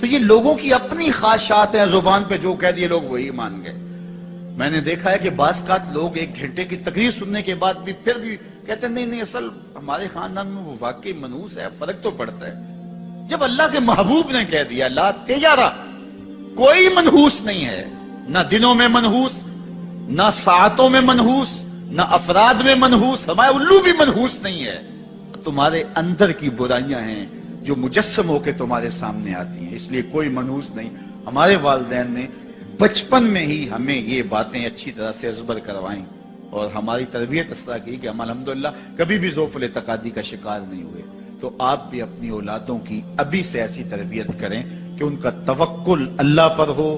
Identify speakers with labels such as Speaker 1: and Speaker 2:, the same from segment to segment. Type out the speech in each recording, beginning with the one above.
Speaker 1: تو یہ لوگوں کی اپنی خواہشات ہیں، زبان پہ جو کہہ دیے لوگ وہی مان گئے۔ میں نے دیکھا ہے کہ بعض اوقات لوگ 1 گھنٹے کی تقریر سننے کے بعد بھی پھر بھی کہتے ہیں نہیں اصل ہمارے خاندان میں وہ واقعی منحوس ہے، فرق تو پڑتا ہے۔ جب اللہ کے محبوب نے کہہ دیا لا تجارہ، کوئی منحوس نہیں ہے، نہ دنوں میں منحوس، نہ ساعتوں میں منحوس، نہ افراد میں منحوس، ہمارے الو بھی منحوس نہیں ہے۔ تمہارے اندر کی برائیاں ہیں جو مجسم ہو کے تمہارے سامنے آتی ہیں، اس لیے کوئی منحوس نہیں۔ ہمارے والدین نے بچپن میں ہی ہمیں یہ باتیں اچھی طرح سے ازبر کروائیں اور ہماری تربیت اس طرح کی کہ ہم الحمدللہ کبھی بھی ذوف الاعتقادی کا شکار نہیں ہوئے۔ تو آپ بھی اپنی اولادوں کی ابھی سے ایسی تربیت کریں کہ ان کا توکل اللہ پر ہو،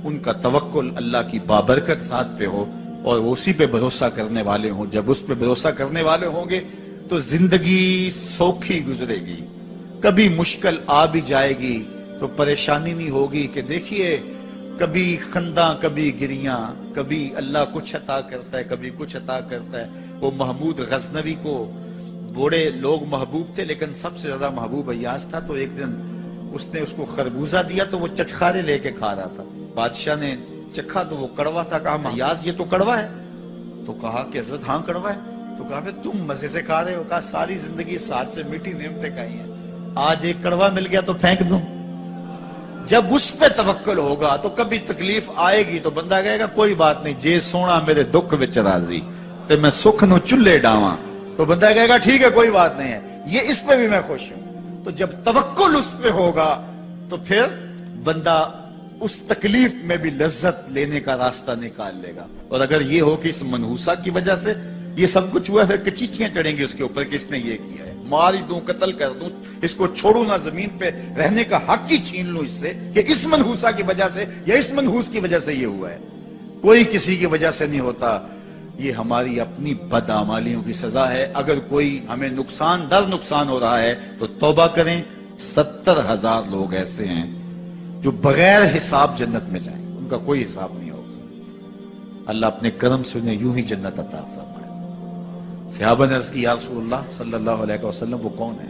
Speaker 1: ان کا توکل اللہ کی بابرکت ذات پہ ہو اور وہ اسی پہ بھروسہ کرنے والے ہوں۔ جب اس پہ بھروسہ کرنے والے ہوں گے تو زندگی سوکھی گزرے گی، کبھی مشکل آ بھی جائے گی تو پریشانی نہیں ہوگی کہ دیکھیے کبھی خنداں کبھی گریاں، کبھی اللہ کچھ عطا کرتا ہے کبھی کچھ عطا کرتا ہے۔ وہ محمود غزنوی کو بوڑھے لوگ محبوب تھے لیکن سب سے زیادہ محبوب ایاز تھا، تو ایک دن اس نے اس کو خربوزہ دیا تو وہ چٹخارے لے کے کھا رہا تھا۔ بادشاہ نے چکھا تو وہ کڑوا تھا، کہا ایاز یہ تو کڑوا ہے، تو کہا کہ حضرت ہاں کڑوا ہے، تو کہا پھر تم مزے سے کھا رہے ہو، کہا ساری زندگی ساتھ سے میٹھی نعمتیں کھائی ہیں، آج ایک کڑوا مل گیا تو پھینک دوں۔ جب اس پہ توکل ہوگا تو کبھی تکلیف آئے گی تو بندہ کہے گا کوئی بات نہیں، جے سونا میرے دکھ وچ راضی تے میں سکھ نو چلے ڈاواں، تو بندہ کہے گا ٹھیک ہے کوئی بات نہیں ہے، یہ اس پہ بھی میں خوش ہوں۔ تو جب توکل اس پہ ہوگا تو پھر بندہ اس تکلیف میں بھی لذت لینے کا راستہ نکال لے گا۔ اور اگر یہ ہو کہ اس منحوسہ کی وجہ سے یہ سب کچھ ہوا، پھر کچیچیاں چڑھیں گی اس کے اوپر کہ اس نے یہ کیا ہے، مار ہی دوں قتل کر دوں، اس کو چھوڑوں نہ، زمین پہ رہنے کا حق ہی چھین لوں اس سے کہ اس منحوسہ کی وجہ سے یا اس منحوس کی وجہ سے یہ ہوا ہے۔ کوئی کسی کی وجہ سے نہیں ہوتا، یہ ہماری اپنی بدعمالیوں کی سزا ہے۔ اگر کوئی ہمیں نقصان در نقصان ہو رہا ہے تو توبہ کریں۔ 70,000 لوگ ایسے ہیں جو بغیر حساب جنت میں جائیں، ان کا کوئی حساب نہیں ہوگا۔ اللہ اپنے کرم سے انہیں یوں ہی جنت عطا فرمائے۔ صحابہ نے عرض کی یا رسول اللہ صلی اللہ علیہ وسلم وہ کون ہے؟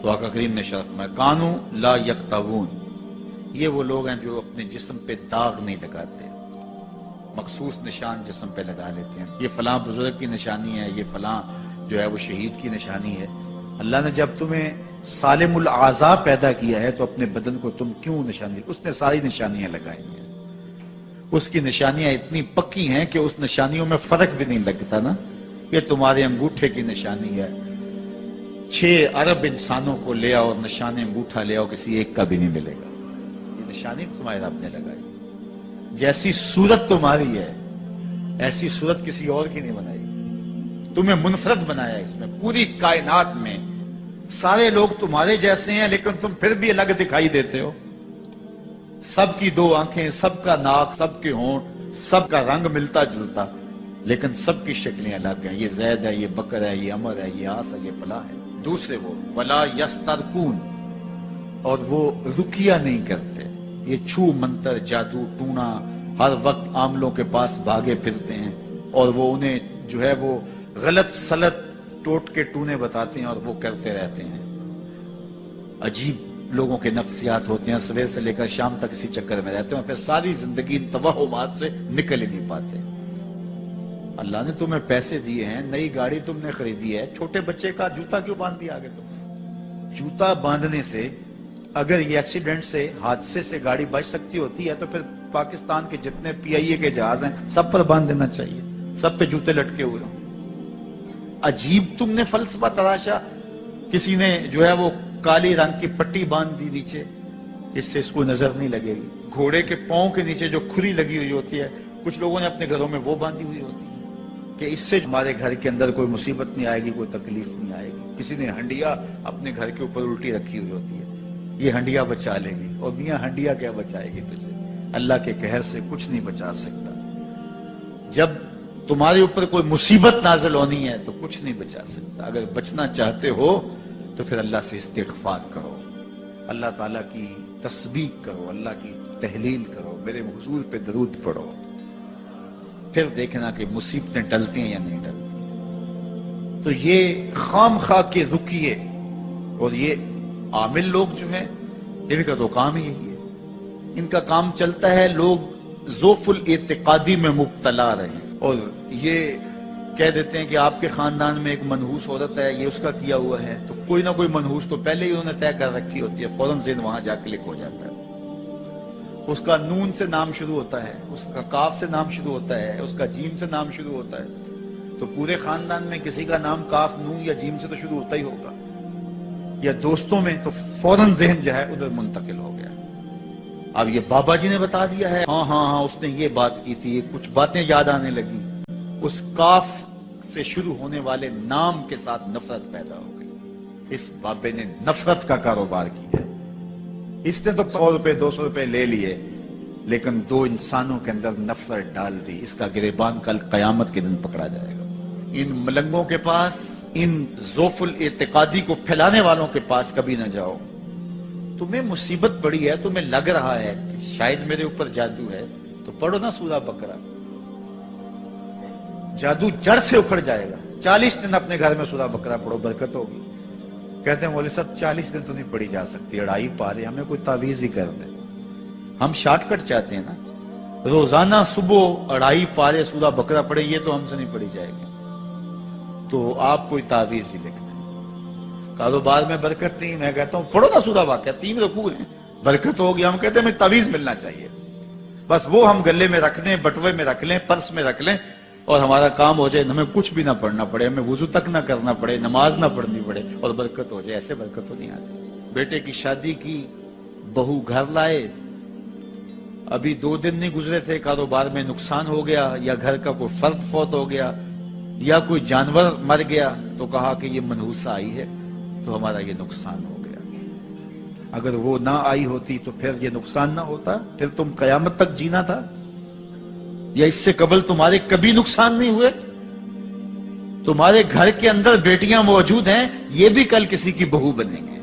Speaker 1: تو آقا کریم نے شرف میں کانو لا یکتوون، یہ وہ لوگ ہیں جو اپنے جسم پہ داغ نہیں لگاتے، مخصوص نشان جسم پہ لگا لیتے ہیں، یہ فلاں بزرگ کی نشانی ہے، یہ فلاں جو ہے وہ شہید کی نشانی ہے۔ اللہ نے جب تمہیں سالم الاعضاء پیدا کیا ہے تو اپنے بدن کو تم کیوں نشانی، اس نے ساری نشانیاں لگائی ہیں، اس کی نشانیاں اتنی پکی ہیں کہ اس نشانیوں میں فرق بھی نہیں لگتا نا۔ یہ تمہارے انگوٹھے کی نشانی ہے، 6 ارب انسانوں کو لے آؤ اور نشان انگوٹھا لے آؤ، کسی ایک کا بھی نہیں ملے گا، یہ نشانی تمہارے رب نے لگائی۔ جیسی صورت تمہاری ہے ایسی صورت کسی اور کی نہیں بنائی، تمہیں منفرد بنایا اس میں، پوری کائنات میں سارے لوگ تمہارے جیسے ہیں لیکن تم پھر بھی الگ دکھائی دیتے ہو۔ سب کی 2 آنکھیں، سب کا ناک، سب کے ہونٹ، سب کا رنگ ملتا جلتا، لیکن سب کی شکلیں الگ ہیں۔ یہ زید ہے، یہ بکر ہے، یہ عمر ہے، یہ آس ہے، یہ فلاں ہے۔ دوسرے وہ ولا یسترقون، اور وہ رکیہ نہیں کرتے، یہ چھو منتر جادو ٹونا ہر وقت عاملوں کے پاس بھاگے پھرتے ہیں اور وہ انہیں جو ہے وہ غلط سلط ٹوٹ کے ٹونے بتاتے ہیں اور وہ کرتے رہتے ہیں۔ عجیب لوگوں کے نفسیات ہوتے ہیں، صبح سے لے کر شام تک اسی چکر میں رہتے ہیں اور پھر ساری زندگی ان توہمات سے نکل ہی نہیں پاتے۔ اللہ نے تمہیں پیسے دیے ہیں، نئی گاڑی تم نے خریدی ہے، چھوٹے بچے کا جوتا کیوں باندھ دیا آگے تم؟ جوتا باندھنے سے اگر یہ ایکسیڈنٹ سے، حادثے سے گاڑی بچ سکتی ہوتی ہے تو پھر پاکستان کے جتنے پی آئی اے کے جہاز ہیں سب پر باندھ دینا چاہیے، سب پہ جوتے لٹکے ہوئے ہوں۔ عجیب تم نے فلسفہ تراشا، کسی نے جو ہے وہ کالی رنگ کی پٹی باندھ دی نیچے، اس سے اس کو نظر نہیں لگے گی۔ گھوڑے کے پاؤں کے نیچے جو کھری لگی ہوئی ہوتی ہے، کچھ لوگوں نے اپنے گھروں میں وہ باندھی ہوئی ہوتی ہے کہ اس سے ہمارے گھر کے اندر کوئی مصیبت نہیں آئے گی، کوئی تکلیف نہیں آئے گی۔ کسی نے ہنڈیا اپنے گھر کے اوپر الٹی رکھی ہوئی ہوتی ہے، یہ ہنڈیا بچا لے گی، اور میاں ہنڈیا کیا بچائے گی تجھے، اللہ کے قہر سے کچھ نہیں بچا سکتا۔ جب تمہارے اوپر کوئی مصیبت نازل ہونی ہے تو کچھ نہیں بچا سکتا۔ اگر بچنا چاہتے ہو تو پھر اللہ سے استغفار کرو، اللہ تعالیٰ کی تسبیح کرو، اللہ کی تحلیل کرو، میرے حضور پہ درود پڑھو، پھر دیکھنا کہ مصیبتیں ٹلتی ہیں یا نہیں ٹلتی۔ تو یہ خام خواہ کے رکیے اور یہ عامل لوگ جو ہیں ان کا تو کام ہی یہی ہے، ان کا کام چلتا ہے لوگ ذوف الاعتقادی میں مبتلا رہے ہیں، اور یہ کہہ دیتے ہیں کہ آپ کے خاندان میں ایک منحوس عورت ہے، یہ اس کا کیا ہوا ہے، تو کوئی نہ کوئی منحوس تو پہلے ہی انہوں نے طے کر رکھی ہوتی ہے، فوراً ذہن وہاں جا کلک ہو جاتا ہے۔ اس کا نون سے نام شروع ہوتا ہے، اس کا کاف سے نام شروع ہوتا ہے، اس کا جیم سے نام شروع ہوتا ہے، تو پورے خاندان میں کسی کا نام کاف، نون یا جیم سے تو شروع ہوتا ہی ہوگا، یا دوستوں میں، تو فوراً ذہن جو ہے ادھر منتقل ہو گیا۔ اب یہ بابا جی نے بتا دیا ہے، ہاں ہاں ہاں اس نے یہ بات کی تھی، کچھ باتیں یاد آنے لگی، اس کاف سے شروع ہونے والے نام کے ساتھ نفرت پیدا ہو گئی۔ اس بابے نے نفرت کا کاروبار کیا ہے، اس نے تو 100 روپے 200 روپے لے لیے، لیکن دو انسانوں کے اندر نفرت ڈال دی۔ اس کا گریبان کل قیامت کے دن پکڑا جائے گا۔ ان ملنگوں کے پاس، ان ذوف الاعتقادی کو پھیلانے والوں کے پاس کبھی نہ جاؤ۔ تمہیں مصیبت پڑی ہے، تمہیں لگ رہا ہے کہ شاید میرے اوپر جادو ہے، تو پڑھو نا سورہ بقرہ، جادو جڑ سے اکھڑ جائے گا۔ 40 دن اپنے گھر میں سورہ بقرہ پڑھو، برکت ہوگی۔ کہتے ہیں مولوی صاحب 40 دن تو نہیں پڑھی جا سکتی، 2.5 پارے، ہمیں کوئی تعویذ ہی کر دے۔ ہم شارٹ کٹ چاہتے ہیں نا، روزانہ صبح 2.5 پارے سورہ بقرہ پڑھے، یہ تو ہم سے نہیں پڑھی جائے گی، تو آپ کوئی تعویذ ہی لکھ دیں۔ کاروبار میں برکت نہیں، میں کہتا ہوں پڑھو نا سورہ واقعہ، 3 رکوع ہیں، برکت ہوگی۔ ہم کہتے ہیں ہمیں تعویذ ملنا چاہیے، بس وہ ہم گلے میں رکھ لیں، بٹوے میں رکھ لیں، پرس میں رکھ لیں، اور ہمارا کام ہو جائے، ہمیں کچھ بھی نہ پڑھنا پڑے، ہمیں وضو تک نہ کرنا پڑے، نماز نہ پڑھنی پڑے، اور برکت ہو جائے۔ ایسے برکت تو نہیں آتی۔ بیٹے کی شادی کی، بہو گھر لائے، ابھی 2 دن نہیں گزرے تھے، کاروبار میں نقصان ہو گیا، یا گھر کا کوئی فرد فوت ہو گیا، یا کوئی جانور مر گیا، تو کہا کہ یہ منحوسہ آئی ہے تو ہمارا یہ نقصان ہو گیا۔ اگر وہ نہ آئی ہوتی تو پھر یہ نقصان نہ ہوتا، پھر تم قیامت تک جینا تھا، یا اس سے قبل تمہارے کبھی نقصان نہیں ہوئے؟ تمہارے گھر کے اندر بیٹیاں موجود ہیں، یہ بھی کل کسی کی بہو بنیں گے،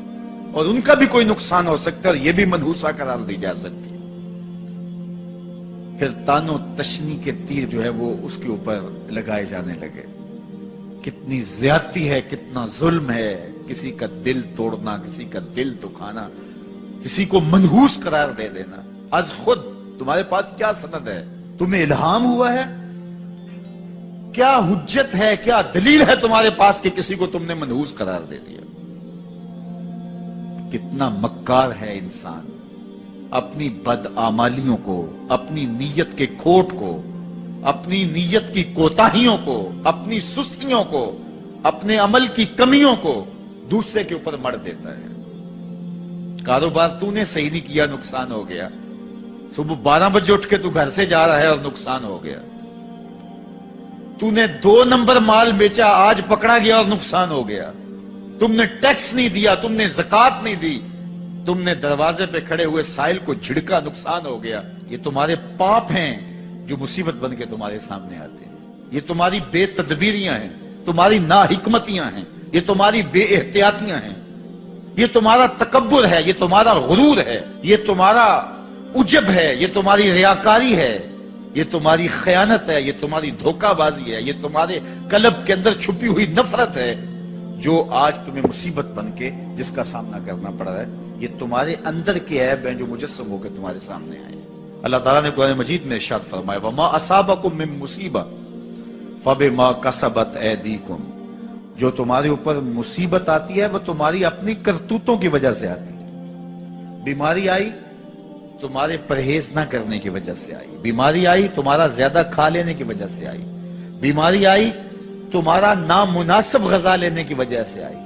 Speaker 1: اور ان کا بھی کوئی نقصان ہو سکتا ہے، اور یہ بھی منحوسہ قرار دی جا سکتی ہے۔ پھر تانو تشنی کے تیر جو ہے وہ اس کے اوپر لگائے جانے لگے۔ کتنی زیادتی ہے، کتنا ظلم ہے، کسی کا دل توڑنا، کسی کا دل دکھانا، کسی کو منحوس قرار دے دینا۔ از خود تمہارے پاس کیا سند ہے؟ تمہیں الہام ہوا ہے؟ کیا حجت ہے، کیا دلیل ہے تمہارے پاس کہ کسی کو تم نے منحوس قرار دے دیا؟ کتنا مکار ہے انسان، اپنی بدعمالیوں کو، اپنی نیت کے کھوٹ کو، اپنی نیت کی کوتاہیوں کو، اپنی سستیوں کو، اپنے عمل کی کمیوں کو دوسرے کے اوپر مڑ دیتا ہے۔ کاروبار تو نے صحیح نہیں کیا، نقصان ہو گیا۔ صبح 12 بجے اٹھ کے تو گھر سے جا رہا ہے اور نقصان ہو گیا۔ تو نے 2 نمبر مال بیچا، آج پکڑا گیا اور نقصان ہو گیا۔ تم نے ٹیکس نہیں دیا، تم نے زکات نہیں دی، تم نے دروازے پہ کھڑے ہوئے سائل کو جھڑکا، نقصان ہو گیا۔ یہ تمہارے پاپ ہیں جو مصیبت بن کے تمہارے سامنے آتے ہیں، یہ تمہاری بے تدبیریاں ہیں، تمہاری ناحکمتیاں ہیں، یہ تمہاری بے احتیاطیاں ہیں، یہ تمہارا تکبر ہے، یہ تمہارا غرور ہے، یہ تمہارا عجب ہے، یہ تمہاری ریاکاری ہے، یہ تمہاری خیانت ہے، یہ تمہاری دھوکہ بازی ہے، یہ تمہارے قلب کے اندر چھپی ہوئی نفرت ہے، جو آج تمہیں مصیبت بن کے جس کا سامنا کرنا پڑ رہا ہے۔ یہ تمہارے اندر کے عیب ہیں جو مجسم ہو کے تمہارے سامنے آئے۔ اللہ تعالیٰ نے قرآن مجید میں ارشاد فرمایا وَمَا أَصَابَكُم مِّن مُّصِيبَةٍ فَبِمَا كَسَبَتْ أَيْدِيكُمْ، جو تمہارے اوپر مصیبت آتی ہے وہ تمہاری اپنی کرتوتوں کی وجہ سے آتی ہے۔ بیماری آئی تمہارے پرہیز نہ کرنے کی وجہ سے آئی، بیماری آئی تمہارا زیادہ کھا لینے کی وجہ سے آئی، بیماری آئی تمہارا نامناسب غذا لینے کی وجہ سے آئی،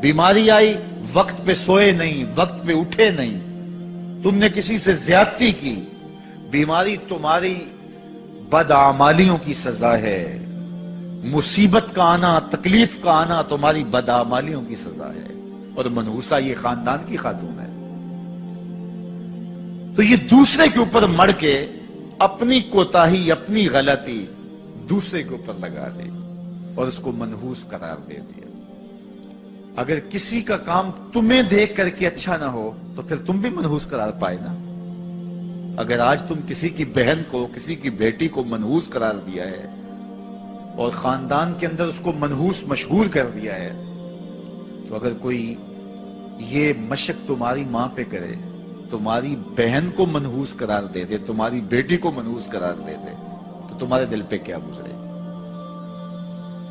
Speaker 1: بیماری آئی وقت پہ سوئے نہیں، وقت پہ اٹھے نہیں، تم نے کسی سے زیادتی کی، بیماری تمہاری بدعمالیوں کی سزا ہے، مصیبت کا آنا، تکلیف کا آنا تمہاری بدعمالیوں کی سزا ہے، اور منحوسہ یہ خاندان کی خاتون ہے۔ تو یہ دوسرے کے اوپر مڑ کے اپنی کوتاہی، اپنی غلطی دوسرے کے اوپر لگا دی اور اس کو منحوس قرار دے دیا۔ اگر کسی کا کام تمہیں دیکھ کر کے اچھا نہ ہو تو پھر تم بھی منحوس قرار پائے نا۔ اگر آج تم کسی کی بہن کو، کسی کی بیٹی کو منحوس قرار دیا ہے اور خاندان کے اندر اس کو منحوس مشہور کر دیا ہے، تو اگر کوئی یہ مشق تمہاری ماں پہ کرے، تمہاری بہن کو منحوس قرار دے دے، تمہاری بیٹی کو منحوس قرار دے دے، تو تمہارے دل پہ کیا گزرے گا؟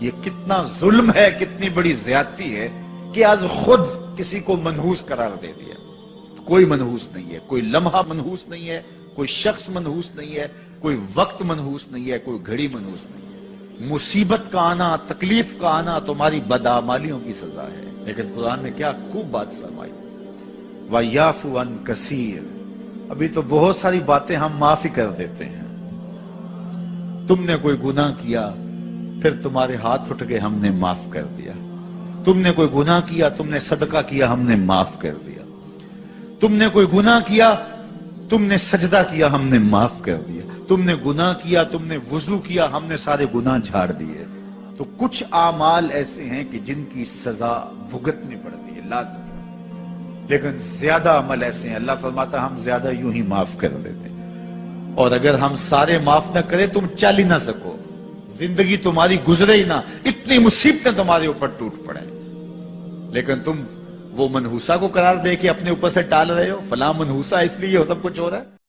Speaker 1: یہ کتنا ظلم ہے، کتنی بڑی زیادتی ہے کہ آج خود کسی کو منحوس قرار دے دیا۔ کوئی منحوس نہیں ہے، کوئی لمحہ منحوس نہیں ہے، کوئی شخص منحوس نہیں ہے، کوئی وقت منحوس نہیں ہے، کوئی گھڑی منحوس نہیں ہے۔ مصیبت کا آنا، تکلیف کا آنا تمہاری بدعمالیوں کی سزا ہے۔ لیکن قرآن نے کیا خوب بات فرمائی، وَيَعْفُو عَنْ كَثِيرٍ، ابھی تو بہت ساری باتیں ہم معاف ہی کر دیتے ہیں۔ تم نے کوئی گناہ کیا، پھر تمہارے ہاتھ اٹھ گئے، ہم نے معاف کر دیا۔ تم نے کوئی گناہ کیا، تم نے صدقہ کیا، ہم نے معاف کر دیا۔ تم نے کوئی گناہ کیا، تم نے سجدہ کیا، ہم نے معاف کر دیا۔ تم نے گناہ کیا، تم نے وضو کیا، ہم نے سارے گناہ جھاڑ دیے۔ تو کچھ اعمال ایسے ہیں کہ جن کی سزا بھگتنی پڑتی ہے، لازمی، لیکن زیادہ عمل ایسے ہیں اللہ فرماتا ہے ہم زیادہ یوں ہی معاف کر دیتے ہیں۔ اور اگر ہم سارے معاف نہ کریں تم چل ہی نہ سکو، زندگی تمہاری گزرے ہی نہ، اتنی مصیبتیں تمہارے اوپر ٹوٹ پڑے، لیکن تم وہ منحوسہ کو قرار دے کے اپنے اوپر سے ٹال رہے ہو، فلاں منحوسہ اس لیے وہ سب کچھ ہو رہا ہے۔